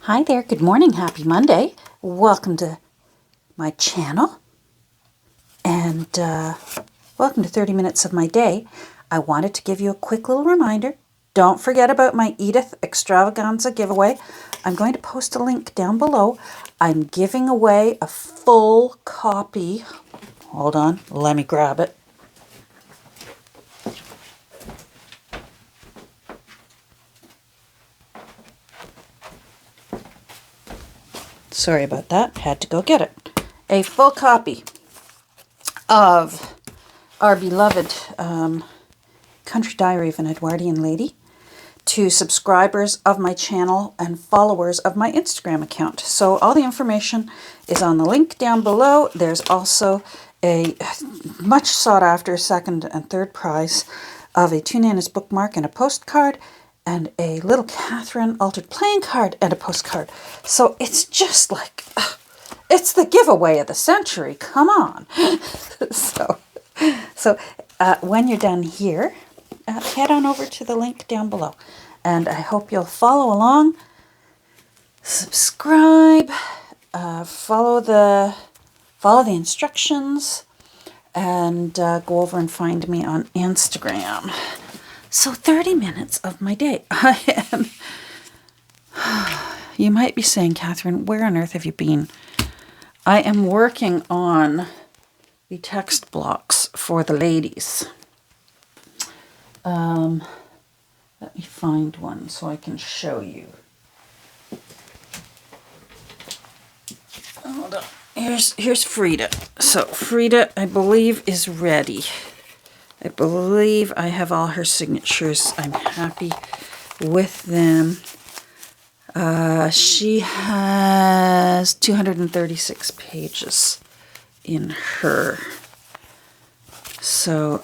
Hi there, good morning, happy Monday. Welcome to my channel and welcome to 30 minutes of my day. I wanted to give you a quick little reminder. Don't forget about my Edith Extravaganza giveaway. I'm going to post a link down below. I'm giving away a full copy. Hold on, let me grab it. Sorry about that, had to go get it. A full copy of our beloved Country Diary of an Edwardian Lady to subscribers of my channel and followers of my Instagram account. So all the information is on the link down below. There's also a much sought after second and third prize of a Two Nanas bookmark and a postcard, and a little Catherine altered playing card and a postcard. So it's just like, it's the giveaway of the century. Come on. So when you're done here, head on over to the link down below. And I hope you'll follow along, subscribe, follow the instructions, and go over and find me on Instagram. So 30 minutes of my day. You might be saying, Catherine, where on earth have you been? I am working on the text blocks for the ladies. Let me find one so I can show you. Hold on. Here's Frida. So Frida, I believe, is ready. I believe I have all her signatures. I'm happy with them. She has 236 pages in her. So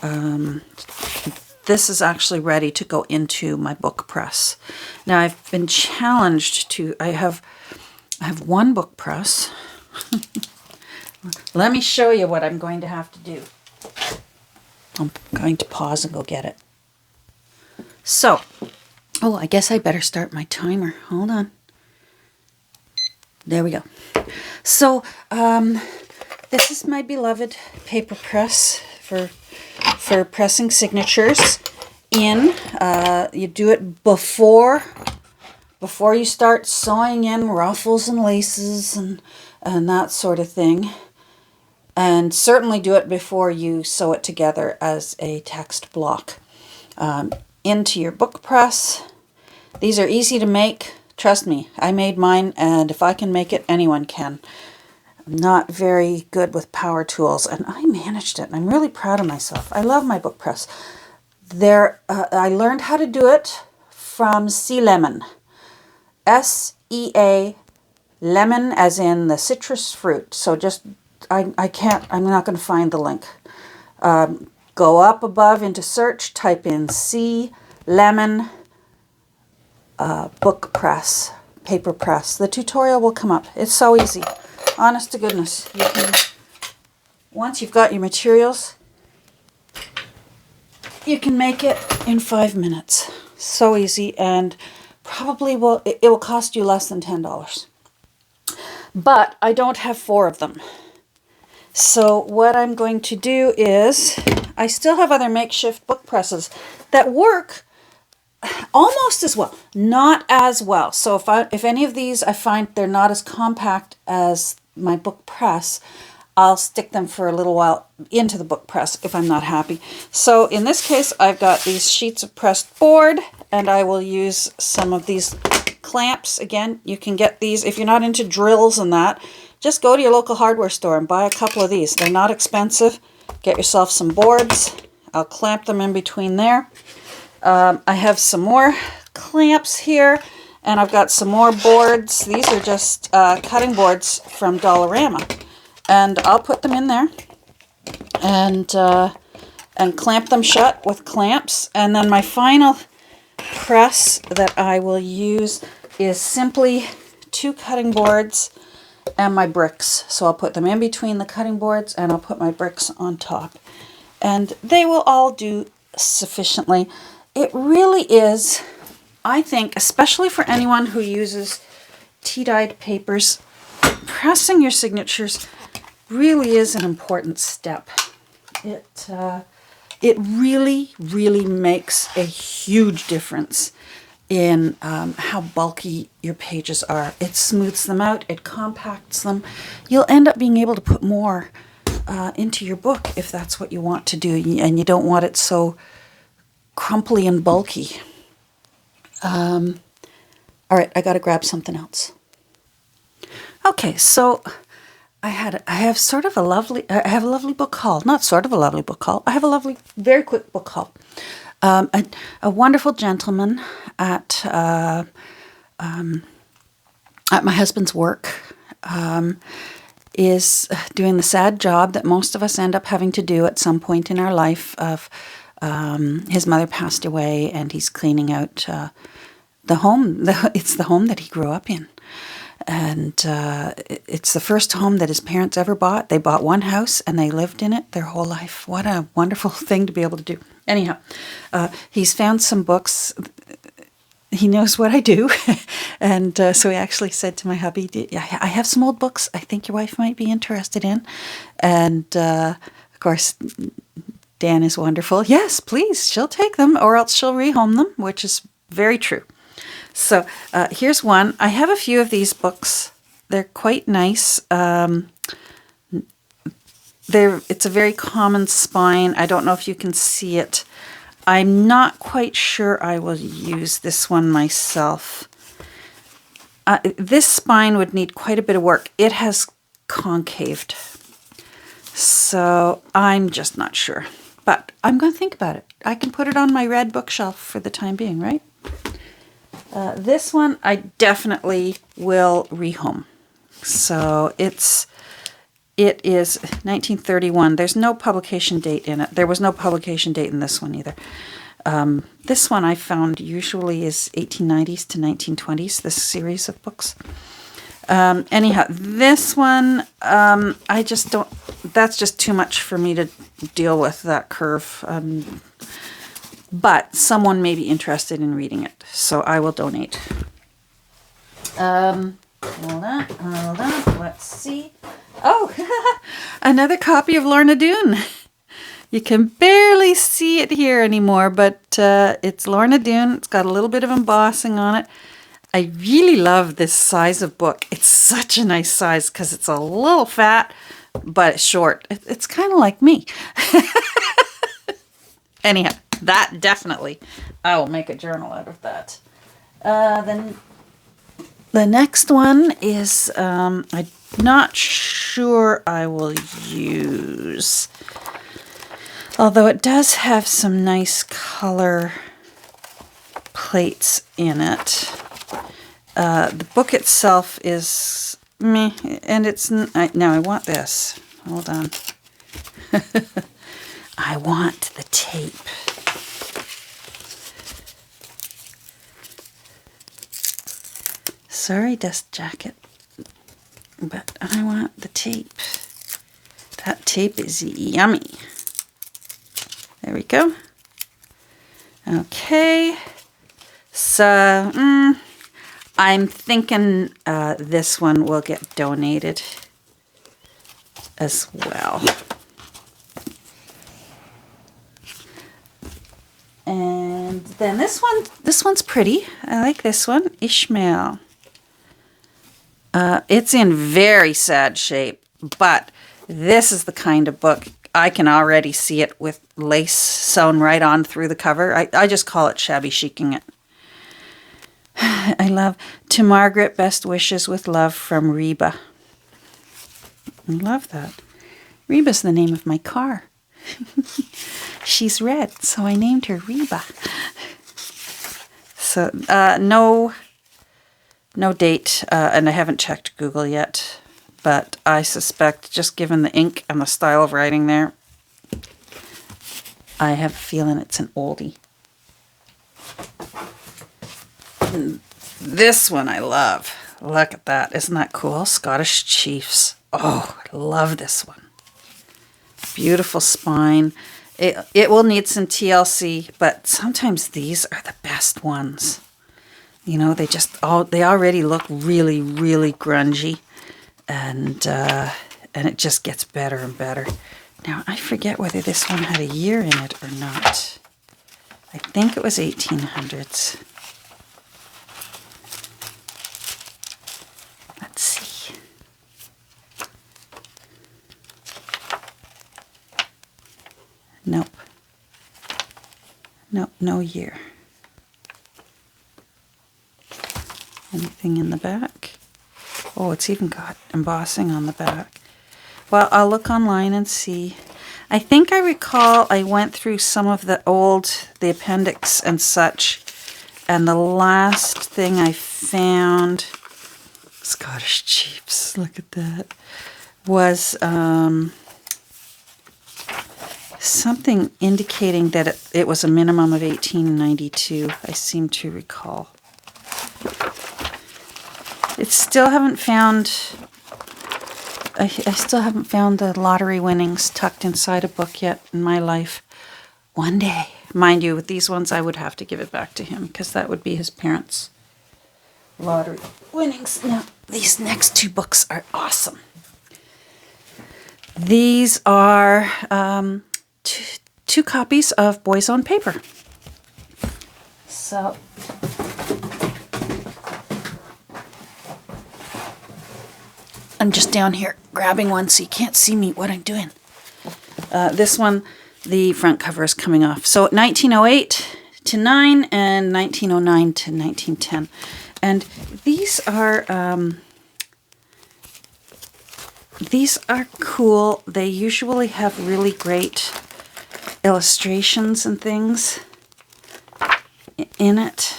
this is actually ready to go into my book press. Now I've been challenged to, I have one book press. Let me show you what I'm going to have to do. I'm going to pause and go get it. So, oh, I guess I better start my timer. Hold on. There we go. So, this is my beloved paper press for pressing signatures in. You do it before you start sewing in ruffles and laces and that sort of thing. And certainly do it before you sew it together as a text block into your book press. These are easy to make. Trust me, I made mine, and if I can make it, anyone can. I'm not very good with power tools, and I managed it, and I'm really proud of myself. I love my book press. I learned how to do it from Sea Lemon. S-E-A, lemon as in the citrus fruit. So just I'm not going to find the link. Go up above into search, type in Sea Lemon book press, paper press. The tutorial will come up. It's so easy. Honest to goodness. You can, once you've got your materials, you can make it in 5 minutes. So easy, and probably it will cost you less than $10. But I don't have 4 of them. So what I'm going to do is, I still have other makeshift book presses that work almost as well, not as well. So if any of these I find they're not as compact as my book press, I'll stick them for a little while into the book press if I'm not happy. So in this case, I've got these sheets of pressed board, and I will use some of these clamps. Again, you can get these if you're not into drills and that. Just go to your local hardware store and buy a couple of these. They're not expensive. Get yourself some boards. I'll clamp them in between there. I have some more clamps here, and I've got some more boards. These are just cutting boards from Dollarama. And I'll put them in there and clamp them shut with clamps. And then my final press that I will use is simply 2 cutting boards and my bricks. So I'll put them in between the cutting boards, and I'll put my bricks on top. And they will all do sufficiently. It really is, I think, especially for anyone who uses tea-dyed papers, pressing your signatures really is an important step. It really, really makes a huge difference in how bulky your pages are. It smooths them out, it compacts them. You'll end up being able to put more into your book if that's what you want to do, and you don't want it so crumply and bulky. All right, I got to grab something else. Okay, so I have a lovely book haul. Not sort of a lovely book haul. I have a lovely, very quick book haul. A wonderful gentleman at my husband's work is doing the sad job that most of us end up having to do at some point in our life. Of his mother passed away, and he's cleaning out the home. It's the home that he grew up in. And it's the first home that his parents ever bought. They bought one house and they lived in it their whole life. What a wonderful thing to be able to do. Anyhow, he's found some books. He knows what I do. And so he actually said to my hubby, I have some old books I think your wife might be interested in. And of course, Dan is wonderful. Yes, please, she'll take them, or else she'll rehome them, which is very true. So here's one. I have a few of these books. They're quite nice. It's a very common spine. I don't know if you can see it. I'm not quite sure I will use this one myself. This spine would need quite a bit of work. It has concaved. So I'm just not sure. But I'm going to think about it. I can put it on my red bookshelf for the time being, right? This one I definitely will rehome. So it is 1931. There's no publication date in it. There was no publication date in this one either. This one I found usually is 1890s to 1920s, this series of books. Anyhow, this one, I just don't, that's just too much for me to deal with, that curve. But someone may be interested in reading it, so I will donate. Hold on, let's see. Oh, another copy of Lorna Dune. You can barely see it here anymore, but it's Lorna Dune. It's got a little bit of embossing on it. I really love this size of book. It's such a nice size because it's a little fat, but it's short. It's kind of like me. Anyhow, that definitely, I will make a journal out of that. Then the next one is, I'm not sure I will use, although it does have some nice color plates in it. The book itself is meh, and it's, now I want this. Hold on. I want the tape. Sorry, dust jacket, but I want the tape. That tape is yummy. There we go. Okay. So, I'm thinking this one will get donated as well. And then this one's pretty. I like this one, Ishmael. It's in very sad shape, but this is the kind of book I can already see it with lace sewn right on through the cover. I just call it shabby chiking it. I love, to Margaret, best wishes with love from Reba. I love that. Reba's the name of my car. She's red, so I named her Reba. So, no date, and I haven't checked Google yet, but I suspect, just given the ink and the style of writing there, I have a feeling it's an oldie. And this one I love. Look at that. Isn't that cool? Scottish Chiefs. Oh, I love this one. Beautiful spine. It will need some TLC, but sometimes these are the best ones. You know, they already look really, really grungy, and it just gets better and better. Now, I forget whether this one had a year in it or not. I think it was 1800s. Let's see. Nope. Nope, no year. Anything in the back? Oh, it's even got embossing on the back. Well, I'll look online and see. I think I recall I went through some of the appendix and such, and the last thing I found, Scottish Chiefs, look at that, was something indicating that it was a minimum of 1892, I seem to recall. I still haven't found the lottery winnings tucked inside a book yet in my life. One day. Mind you, with these ones I would have to give it back to him because that would be his parents' lottery winnings. Now, these next two books are awesome. These are two copies of Boyzone Paper. So, I'm just down here grabbing one so you can't see me what I'm doing. This one, the front cover is coming off. So 1908 to 9 and 1909 to 1910. And these are cool. They usually have really great illustrations and things in it.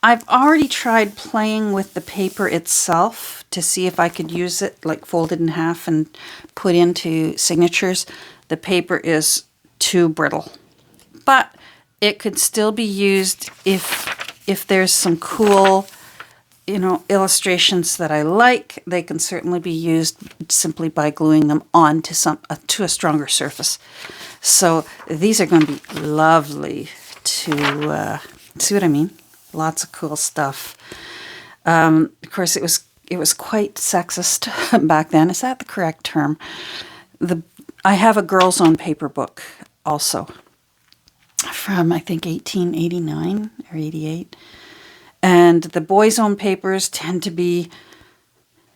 I've already tried playing with the paper itself to see if I could use it, like folded in half and put into signatures. The paper is too brittle, but it could still be used if there's some cool, illustrations that I like. They can certainly be used simply by gluing them on to a stronger surface. So these are going to be lovely to see what I mean. Lots of cool stuff. Of course, it was quite sexist back then. Is that the correct term? I have a Girls on Paper book also from, I think, 1889 or 88. And the Boyzone Papers tend to be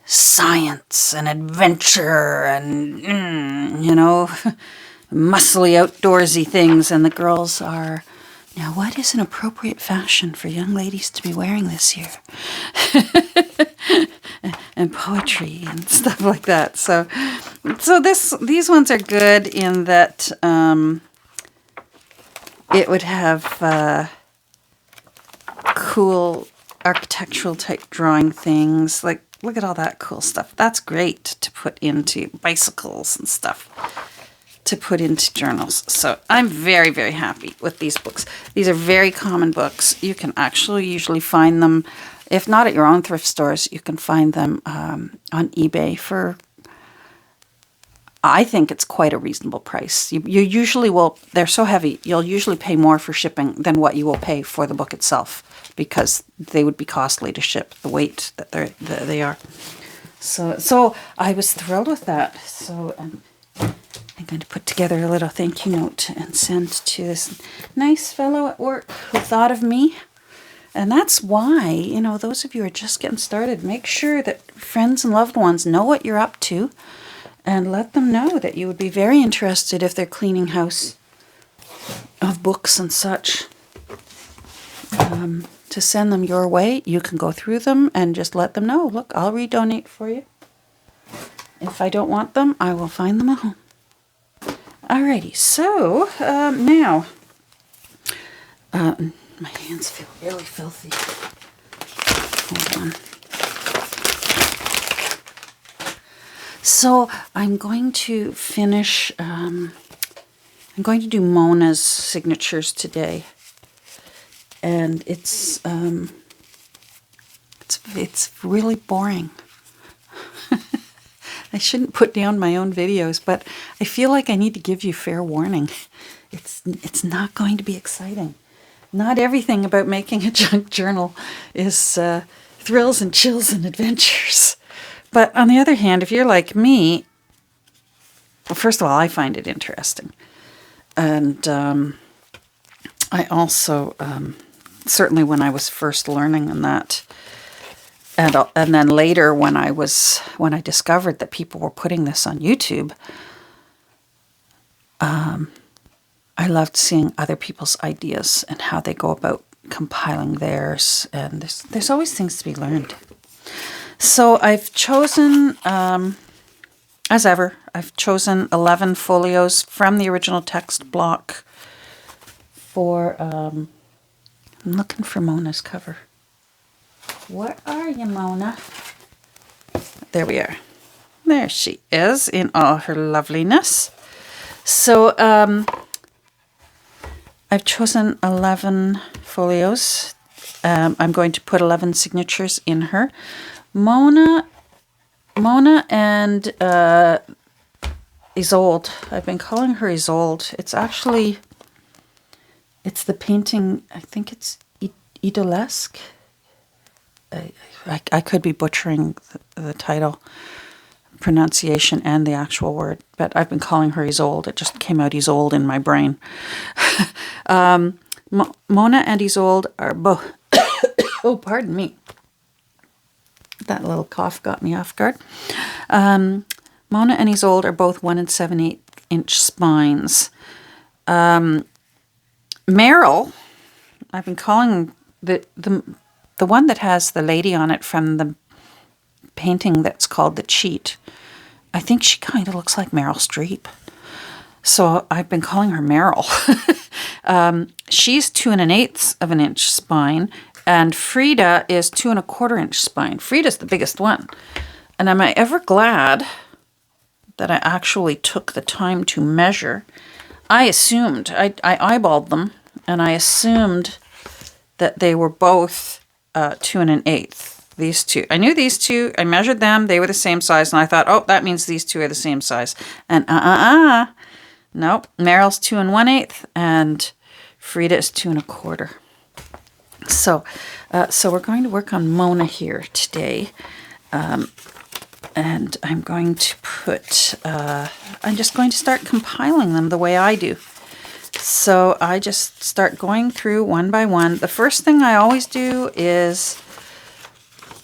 science and adventure and, muscly outdoorsy things. And the girls are... Now, what is an appropriate fashion for young ladies to be wearing this year? And poetry and stuff like that. So these ones are good in that it would have cool architectural type drawing things. Like, look at all that cool stuff. That's great to put into bicycles and stuff, to put into journals. So I'm very, very happy with these books. These are very common books. You can actually usually find them, if not at your own thrift stores, you can find them on eBay for, I think it's quite a reasonable price. You usually will, they're so heavy, you'll usually pay more for shipping than what you will pay for the book itself because they would be costly to ship, the weight that they are. So I was thrilled with that. So I'm going to put together a little thank you note and send to this nice fellow at work who thought of me. And that's why, those of you who are just getting started, make sure that friends and loved ones know what you're up to and let them know that you would be very interested if they're cleaning house of books and such. To send them your way, you can go through them and just let them know, look, I'll redonate for you. If I don't want them, I will find them a home. Alrighty, so now, my hands feel really filthy. Hold on. So I'm going to finish, I'm going to do Mona's signatures today. And it's really boring. I shouldn't put down my own videos, but I feel like I need to give you fair warning. It's not going to be exciting. not everything about making a junk journal is thrills and chills and adventures. But on the other hand, if you're like me, well, first of all, I find it interesting. And I also, certainly when I was first learning on that, and then later when I discovered that people were putting this on YouTube, I loved seeing other people's ideas and how they go about compiling theirs. And there's always things to be learned. So I've chosen, as ever, I've chosen 11 folios from the original text block for, I'm looking for Mona's cover. Where are you, Mona? There we are. There she is in all her loveliness. So I've chosen 11 folios. I'm going to put 11 signatures in her. Mona and Isolde. I've been calling her Isolde. It's the painting, I think it's Idolesque. I could be butchering the title, pronunciation, and the actual word, but I've been calling her Isolde. It just came out Isolde in my brain. Mona and Isolde are both... oh, pardon me. That little cough got me off guard. Mona and Isolde are both 1 7/8 inch spines. Meryl, I've been calling the one that has the lady on it from the painting that's called The Cheat. I think she kind of looks like Meryl Streep. So I've been calling her Meryl. She's 2 1/8 inch spine, and Frida is 2 1/4 inch spine. Frida's the biggest one. And am I ever glad that I actually took the time to measure? I assumed, I eyeballed them, and I assumed that they were both 2 1/8. These two. I knew these two. I measured them. They were the same size, and I thought, oh, that means these two are the same size. And nope. Meryl's 2 1/8, and Frida is 2 1/4. So we're going to work on Mona here today. And I'm going to I'm just going to start compiling them the way I do. So I just start going through one by one. The first thing I always do is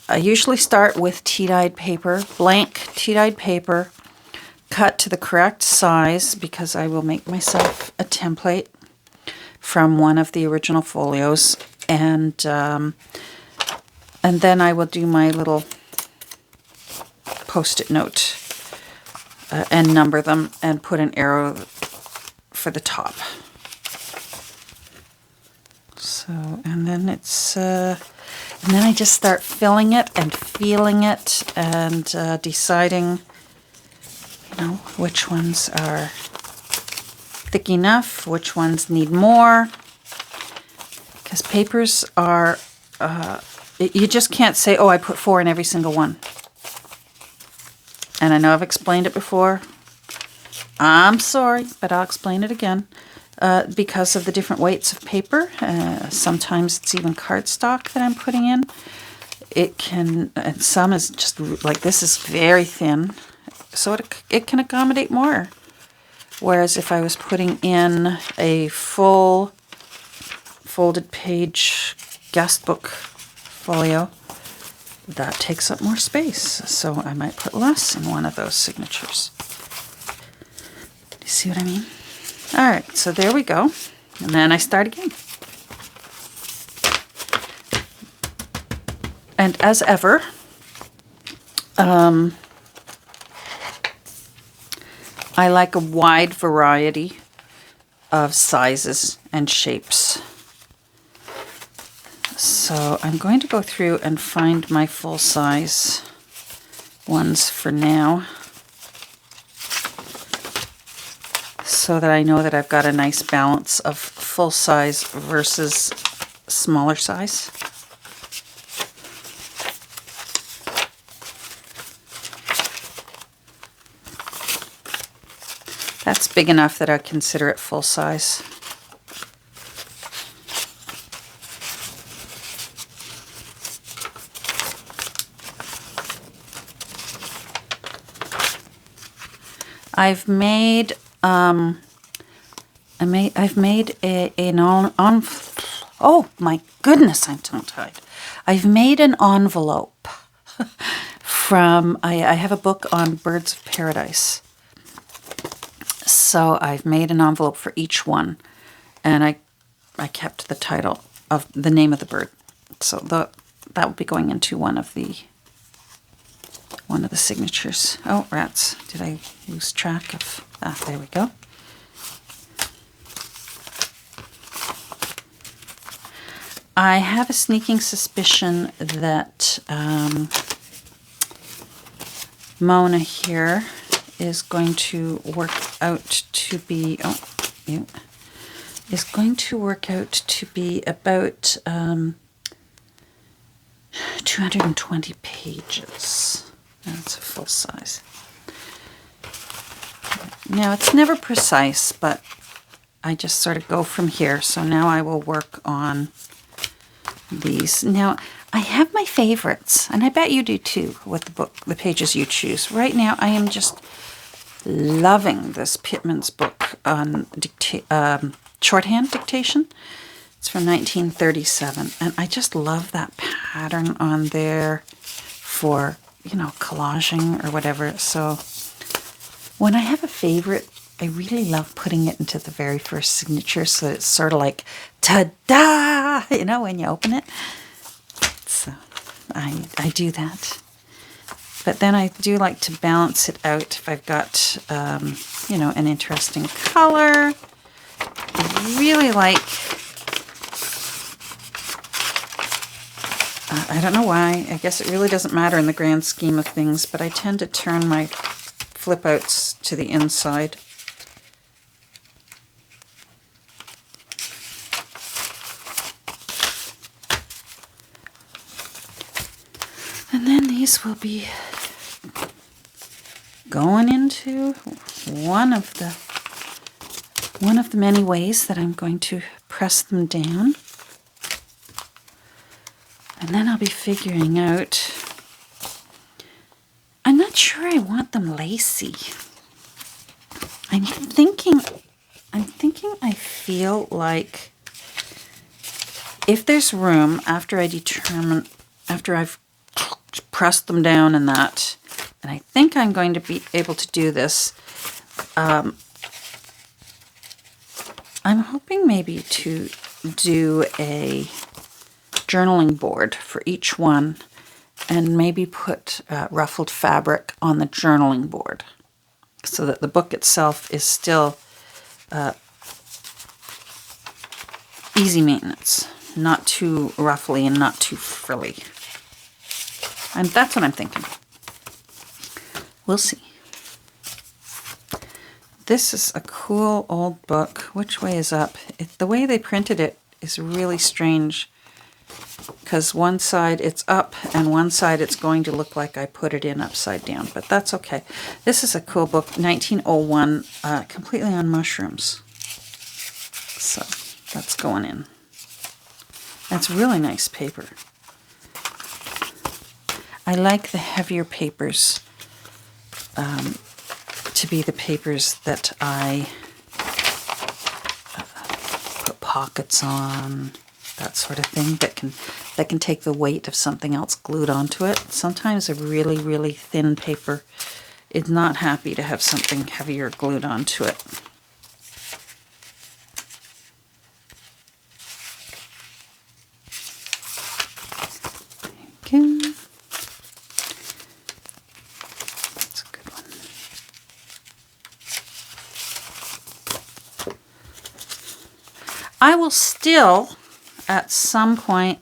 I usually start with tea-dyed paper, blank tea-dyed paper, cut to the correct size because I will make myself a template from one of the original folios. And then I will do my little Post-it note and number them and put an arrow for the top. So, and then it's, and then I just start filling it and feeling it and deciding, which ones are thick enough, which ones need more. Because papers are, you just can't say, oh, I put 4 in every single one. And I know I've explained it before. I'm sorry, but I'll explain it again. Because of the different weights of paper, sometimes it's even cardstock that I'm putting in. It can, and some is just like this is very thin, so it can accommodate more. Whereas if I was putting in a full folded page guest book folio, that takes up more space, so I might put less in one of those signatures. You see what I mean? All right, so there we go. And then I start again. And as ever, I like a wide variety of sizes and shapes. So I'm going to go through and find my full-size ones for now, so that I know that I've got a nice balance of full-size versus smaller size. That's big enough that I consider it full-size. I've made I've made an oh my goodness, I'm tongue-tied. I've made an envelope from, I have a book on birds of paradise. So I've made an envelope for each one, and I kept the title of the name of the bird. So that will be going into one of the signatures. Oh, rats. Did I lose track of... Ah, there we go. I have a sneaking suspicion that Mona here is going to work out to be... Oh, yeah. Is going to work out to be about 220 pages. That's a full size. Now, it's never precise, but I just sort of go from here. So now I will work on these. Now, I have my favorites, and I bet you do too, with the pages you choose. Right now, I am just loving this Pitman's book on shorthand dictation. It's from 1937, and I just love that pattern on there for, you know, collaging or whatever. So when I have a favorite, I really love putting it into the very first signature, so it's sort of like, ta-da, you know, when you open it. So I do that. But then I do like to balance it out if I've got, you know, an interesting color. I really like, I don't know why, I guess it really doesn't matter in the grand scheme of things, but I tend to turn my flip outs to the inside. And then these will be going into one of the many ways that I'm going to press them down. And then I'll be figuring out, I'm not sure I want them lacy. I'm thinking I feel like if there's room after I've pressed them down and that, and I think I'm going to be able to do this, I'm hoping maybe to do a journaling board for each one and maybe put ruffled fabric on the journaling board so that the book itself is still easy maintenance, not too ruffly and not too frilly. And that's what I'm thinking. We'll see. This is a cool old book. Which way is up? The way they printed it is really strange, because one side it's up and one side it's going to look like I put it in upside down, but that's okay. This is a cool book, 1901, completely on mushrooms. So that's going in. That's really nice paper. I like the heavier papers to be the papers that I put pockets on, that sort of thing, that can take the weight of something else glued onto it. Sometimes a really, really thin paper is not happy to have something heavier glued onto it. There we go. That's a good one. I will still, at some point...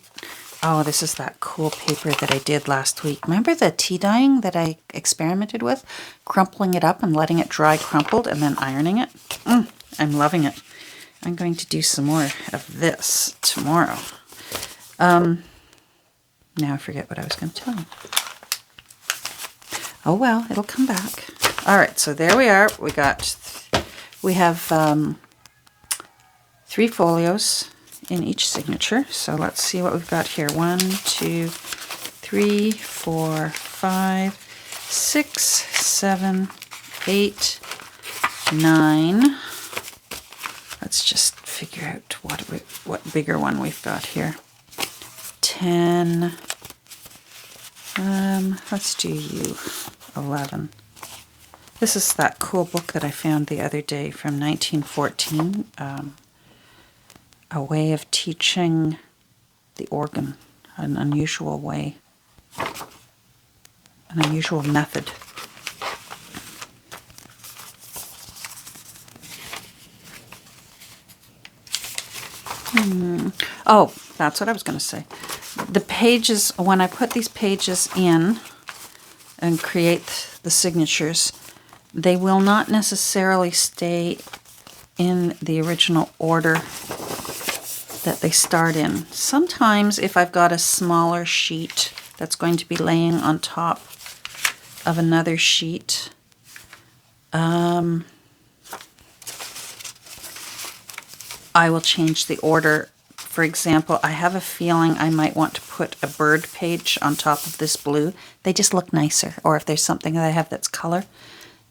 Oh, this is that cool paper that I did last week. Remember the tea dyeing that I experimented with? Crumpling it up and letting it dry crumpled and then ironing it? I'm loving it. I'm going to do some more of this tomorrow. Now I forget what I was going to tell you. Oh well, it'll come back. All right, so there we are. We have 3 folios in each signature. So let's see what we've got here. 1, 2, 3, 4, 5, 6, 7, 8, 9. Let's just figure out what bigger one we've got here. 10. Let's do you. 11. This is that cool book that I found the other day from 1914. A way of teaching the organ, an unusual way, an unusual method. Oh, that's what I was going to say. The pages, when I put these pages in and create the signatures, they will not necessarily stay in the original order that they start in. Sometimes if I've got a smaller sheet that's going to be laying on top of another sheet, I will change the order. For example, I have a feeling I might want to put a bird page on top of this blue. They just look nicer. Or if there's something that I have that's color,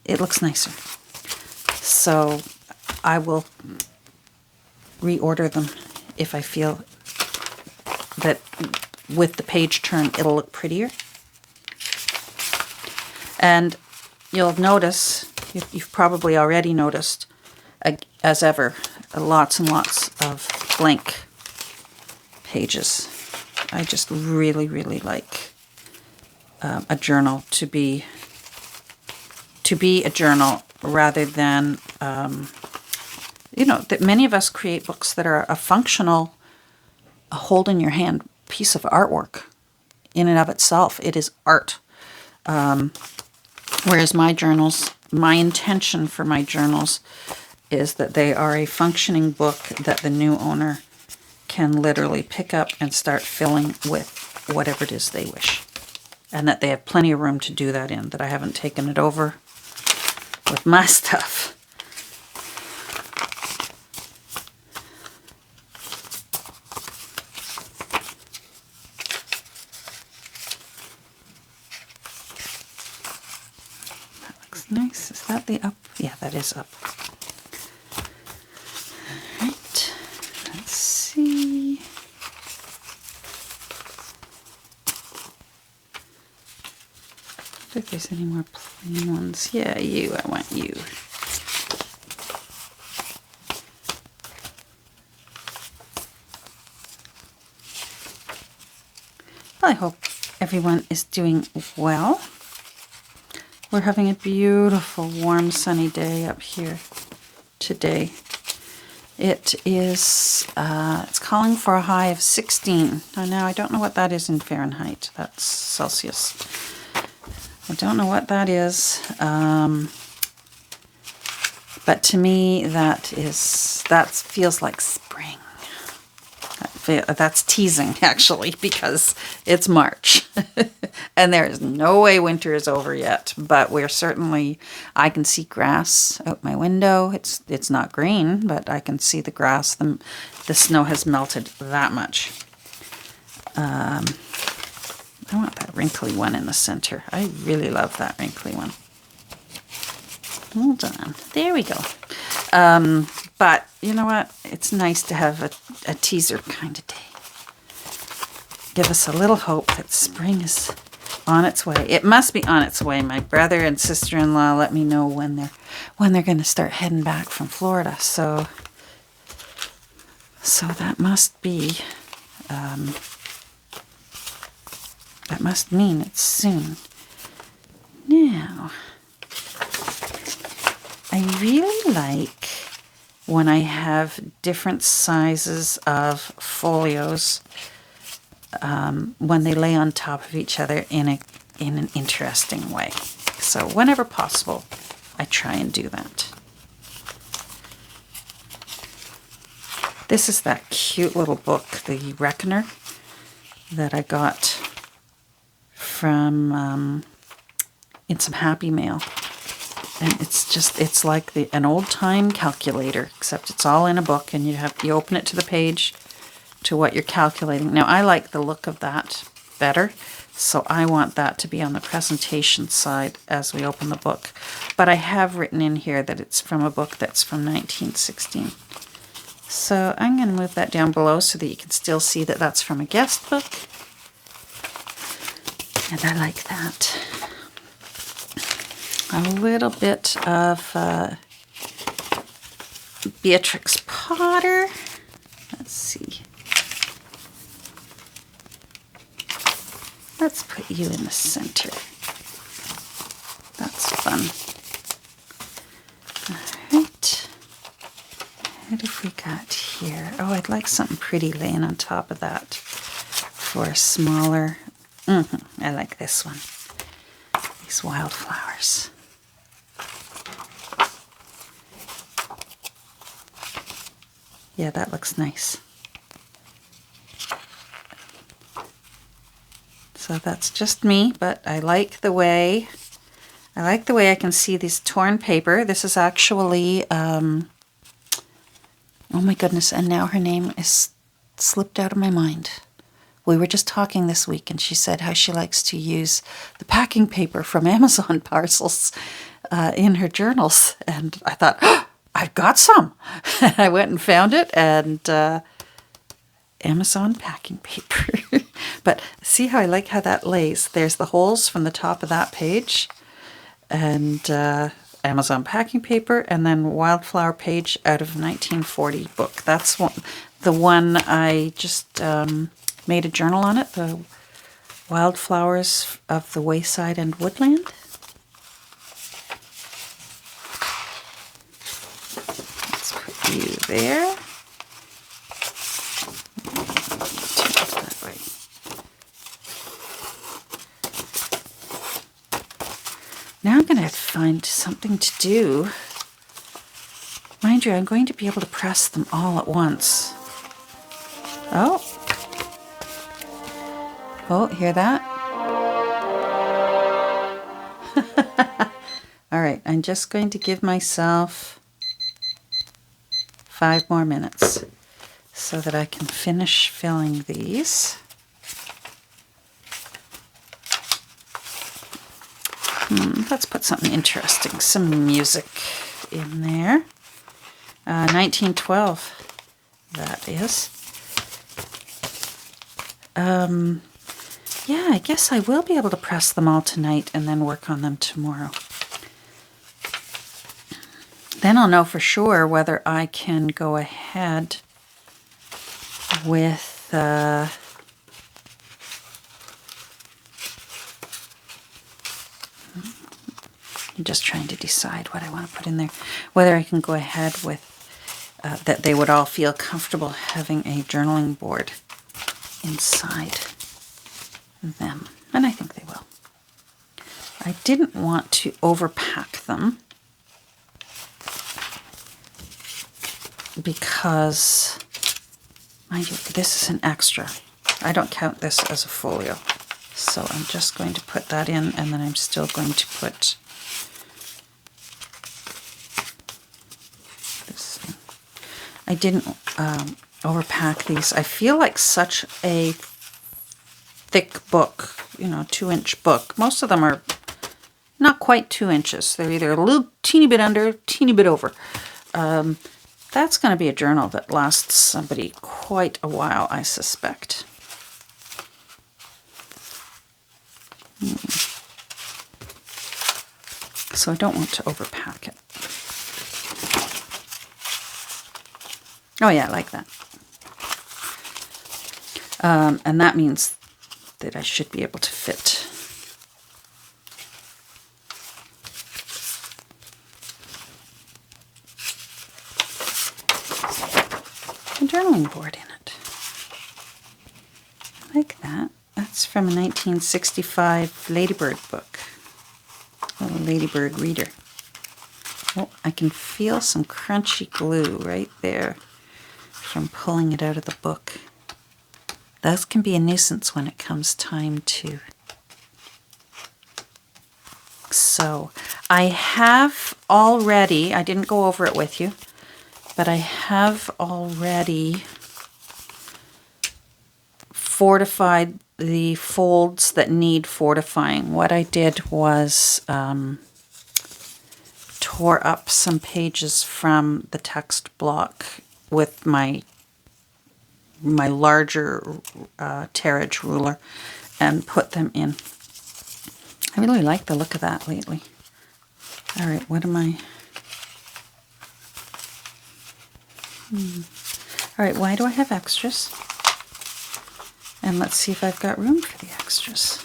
it looks nicer. So I will reorder them if I feel that with the page turn it'll look prettier. And you'll notice, you've probably already noticed, as ever, lots and lots of blank pages. I just really, really like a journal to be a journal rather than, you know, that many of us create books that are a functional, a hold in your hand piece of artwork in and of itself. It is art. Whereas my journals, my intention for my journals is that they are a functioning book that the new owner can literally pick up and start filling with whatever it is they wish. And that they have plenty of room to do that in, that I haven't taken it over with my stuff. That looks nice. Is that the up? Yeah, that is up. Alright, let's see. If there's any more plain ones. Yeah, you. I want you. I hope everyone is doing well. We're having a beautiful, warm, sunny day up here today. It is, it's calling for a high of 16. Now, I don't know what that is in Fahrenheit. That's Celsius. I don't know what that is, but to me that feels like spring. That's teasing, actually, because it's March, and there is no way winter is over yet. But we're certainly, I can see grass out my window. It's not green, but I can see the grass. The snow has melted that much. I want that wrinkly one in the center. I really love that wrinkly one. Hold on. There we go. But you know what? It's nice to have a teaser kind of day. Give us a little hope that spring is on its way. It must be on its way. My brother and sister-in-law let me know when they're going to start heading back from Florida. So that must be. That must mean it's soon. Now, I really like when I have different sizes of folios when they lay on top of each other in an interesting way. So whenever possible, I try and do that. This is that cute little book, The Reckoner, that I got from in some Happy Mail. And it's like an old-time calculator, except it's all in a book, and you open it to the page to what you're calculating. Now, I like the look of that. better. So I want that to be on the presentation side as we open the book. But I have written in here that it's from a book that's from 1916. So I'm going to move that down below so that you can still see that that's from a guest book. And I like that. A little bit of Beatrix Potter. Let's see. Let's put you in the center. That's fun. All right. What have we got here? Oh, I'd like something pretty laying on top of that for a smaller. I like this one. These wildflowers. Yeah, that looks nice. So that's just me, but I like the way I can see this torn paper. This is actually, oh my goodness, and now her name is slipped out of my mind. We were just talking this week, and she said how she likes to use the packing paper from Amazon parcels in her journals. And I thought, oh, I've got some. And I went and found it, and Amazon packing paper. But see how I like how that lays. There's the holes from the top of that page, and Amazon packing paper, and then wildflower page out of 1940 book. That's the one I just made a journal on it, the Wildflowers of the Wayside and Woodland. Let's put you there. That way. Now I'm going to find something to do. Mind you, I'm going to be able to press them all at once. Oh. Oh, hear that? All right, I'm just going to give myself 5 more minutes so that I can finish filling these. Let's put something interesting, some music in there. 1912, that is. Yeah, I guess I will be able to press them all tonight and then work on them tomorrow. Then I'll know for sure whether I can go ahead with I'm just trying to decide what I want to put in there. Whether I can go ahead with that they would all feel comfortable having a journaling board inside them. And I think they will. I didn't want to overpack them because, mind you, this is an extra. I don't count this as a folio. So I'm just going to put that in, and then I'm still going to put this in. I didn't overpack these. I feel like such a thick book, 2-inch book. Most of them are not quite 2 inches. They're either a little teeny bit under, teeny bit over. That's going to be a journal that lasts somebody quite a while, I suspect. So I don't want to overpack it. Oh yeah, I like that. And that means that I should be able to fit a journaling board in it. I like that. That's from a 1965 Ladybird book. A little Ladybird reader. Oh, I can feel some crunchy glue right there from pulling it out of the book. Those can be a nuisance when it comes time to sew. I have already, I didn't go over it with you, but I have already fortified the folds that need fortifying. What I did was tore up some pages from the text block with my larger terrage ruler and put them in. I really like the look of that lately. All right, what am I? All right, why do I have extras? And let's see if I've got room for the extras.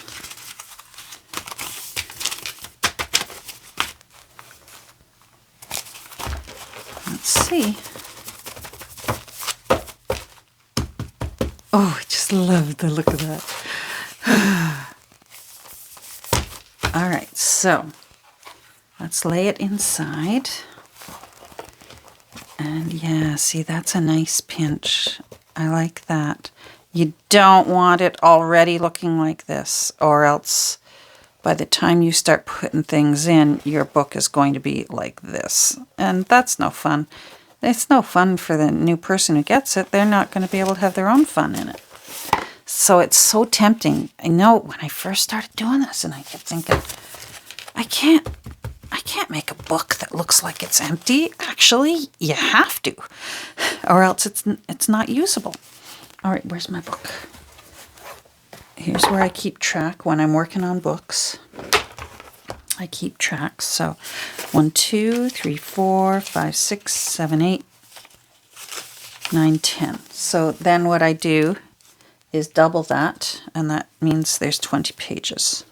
Let's see. Oh, I just love the look of that. All right, so let's lay it inside. And yeah, see, that's a nice pinch. I like that. You don't want it already looking like this, or else by the time you start putting things in, your book is going to be like this. And that's no fun. It's no fun for the new person who gets it. They're not going to be able to have their own fun in it. So it's so tempting. I know when I first started doing this, and I kept thinking, I can't make a book that looks like it's empty. Actually, you have to, or else it's not usable. All right, where's my book? Here's where I keep track when I'm working on books. I keep track. So 1, 2, 3, 4, 5, 6, 7, 8, 9, 10. So then what I do is double that, and that means there's 20 pages.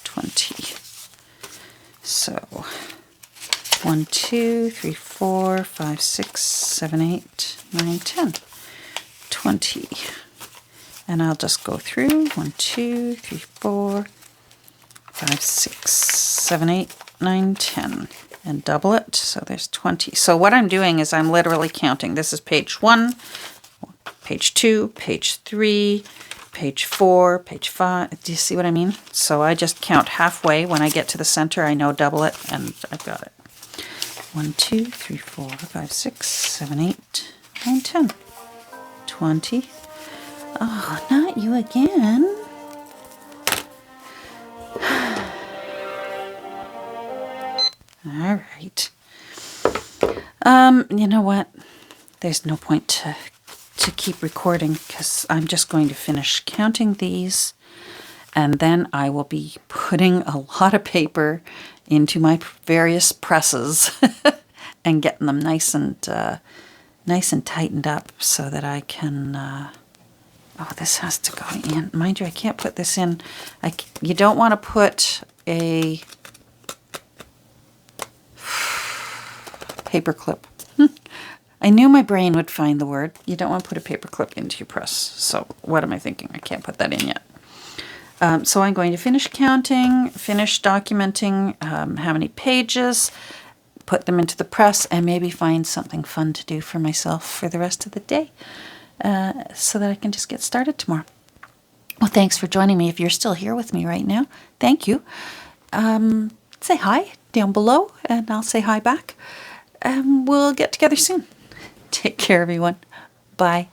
20. So 1, 2, 3, 4, 5, 6, 7, 8, 9, 10. 20. And I'll just go through 1, 2, 3, 4, 5, 6, 7, 8, 9, 10, and double it. So there's 20. So what I'm doing is I'm literally counting. This is page 1, page 2, page 3, page 4, page 5. Do you see what I mean? So I just count halfway. When I get to the center, I know double it, and I've got it. 1, 2, 3, 4, 5, 6, 7, 8, 9, 10. 20. Oh, not you again. All right. You know what? There's no point to keep recording because I'm just going to finish counting these, and then I will be putting a lot of paper into my various presses and getting them nice and tightened up so that I can. Oh, this has to go in. Mind you, I can't put this in. You don't want to put a paper clip. I knew my brain would find the word. You don't want to put a paper clip into your press. So what am I thinking? I can't put that in yet. So I'm going to finish counting, finish documenting how many pages, put them into the press, and maybe find something fun to do for myself for the rest of the day so that I can just get started tomorrow. Well, thanks for joining me. If you're still here with me right now, thank you. Say hi down below, and I'll say hi back. We'll get together soon. Take care, everyone. Bye.